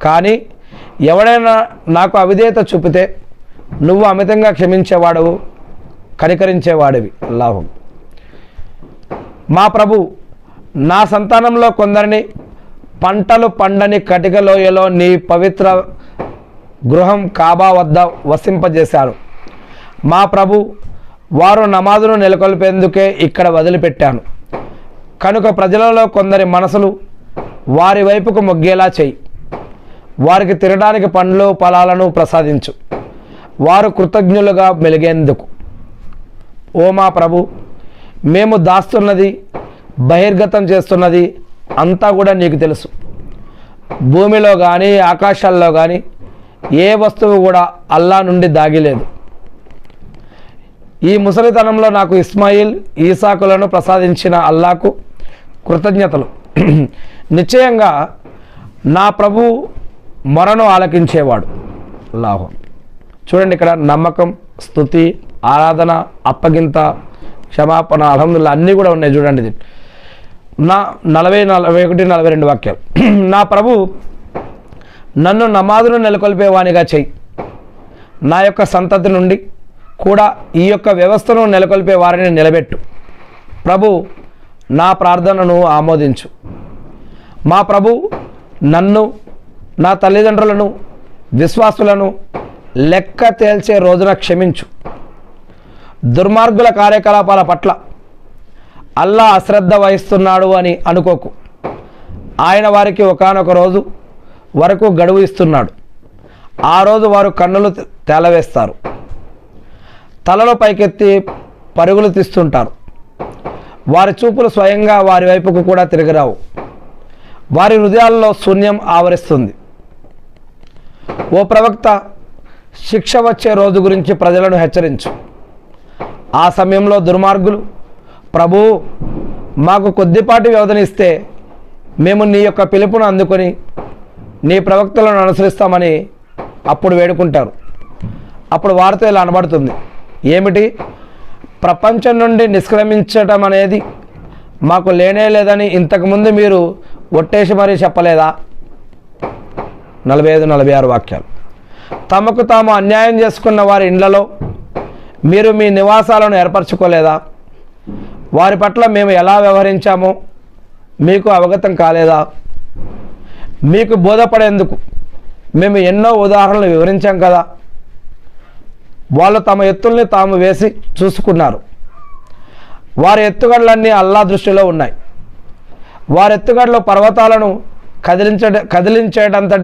కానీ ఎవడైనా నాకు అవిధేయత చూపితే నువ్వు అమితంగా క్షమించేవాడవు, కనికరించేవాడివి. అల్లాహు. మా ప్రభు, నా సంతానంలో కొందరిని పంటలు పండని కటిక లోయలో నీ పవిత్ర గృహం కాబా వద్ద వసింపజేశారు. మా ప్రభు, వారు నమాజును నెలకొల్పేందుకే ఇక్కడ వదిలిపెట్టాను. కనుక ప్రజలలో కొందరి మనసులు వారి వైపుకు మొగ్గేలా చేయి. వారికి తినడానికి పండ్లు ఫలాలను ప్రసాదించు, వారు కృతజ్ఞులుగా మెలిగేందుకు. ఓ మా ప్రభు, మేము దాస్తున్నది, బహిర్గతం చేస్తున్నది అంతా కూడా నీకు తెలుసు. భూమిలో కానీ ఆకాశాల్లో కానీ ఏ వస్తువు కూడా అల్లా నుండి దాగిలేదు. ఈ ముసలితనంలో నాకు ఇస్మాయిల్, ఈసాకులను ప్రసాదించిన అల్లాకు కృతజ్ఞతలు. నిశ్చయంగా నా ప్రభు మొరను ఆలకించేవాడు. అల్లాహు. చూడండి, ఇక్కడ నమ్మకం, స్తుతి, ఆరాధన, అప్పగింత, క్షమాపణ, అల్హమ్దులిల్లాహ్ అన్నీ కూడా ఉన్నాయి. చూడండి, ఇది నా 41-42 వాక్యాలు. నా ప్రభు, నన్ను నమాజును నెలకొల్పేవానిగా చెయ్యి. నా యొక్క సంతతి నుండి కూడా ఈ యొక్క వ్యవస్థను నెలకొల్పే వారిని నిలబెట్టు. ప్రభు, నా ప్రార్థనను ఆమోదించు. మా ప్రభు, నన్ను, నా తల్లిదండ్రులను, విశ్వాసులను లెక్క తేల్చే రోజున క్షమించు. దుర్మార్గుల కార్యకలాపాల పట్ల అల్లా అశ్రద్ధ వహిస్తున్నాడు అని అనుకోకు. ఆయన వారికి ఒకానొక రోజు వరకు గడువు ఇస్తున్నాడు. ఆ రోజు వారు కన్నులు తేలవేస్తారు, తలలో పైకెత్తి పరుగులు తీస్తుంటారు. వారి చూపులు స్వయంగా వారి వైపుకు కూడా తిరిగిరావు. వారి హృదయాల్లో శూన్యం ఆవరిస్తుంది. ఓ ప్రవక్త, శిక్ష వచ్చే రోజు గురించి ప్రజలను హెచ్చరించు. ఆ సమయంలో దుర్మార్గులు, ప్రభు, మాకు కొద్దిపాటి వ్యవధినిస్తే మేము నీ యొక్క పిలుపును అందుకొని నీ ప్రవక్తలను అనుసరిస్తామని అప్పుడు వేడుకుంటారు. అప్పుడు వారితో ఇలా అనబడుతుంది, ఏమిటి? ప్రపంచం నుండి నిష్క్రమించటం అనేది మాకు లేనే లేదని ఇంతకుముందు మీరు ఒట్టేసి మరీ చెప్పలేదా? 45-46 వాక్యాలు. తమకు తాము అన్యాయం చేసుకున్న వారి ఇండ్లలో మీరు మీ నివాసాలను ఏర్పరచుకోలేదా? వారి పట్ల మేము ఎలా వ్యవహరించామో మీకు అవగతం కాలేదా? మీకు బోధపడేందుకు మేము ఎన్నో ఉదాహరణలు వివరించాం కదా. వాళ్ళు తమ ఎత్తుల్ని తాము వేసి చూసుకున్నారు. వారి ఎత్తుగడలన్నీ అల్లా దృష్టిలో ఉన్నాయి. వారి ఎత్తుగడలో పర్వతాలను కదిలించేటంత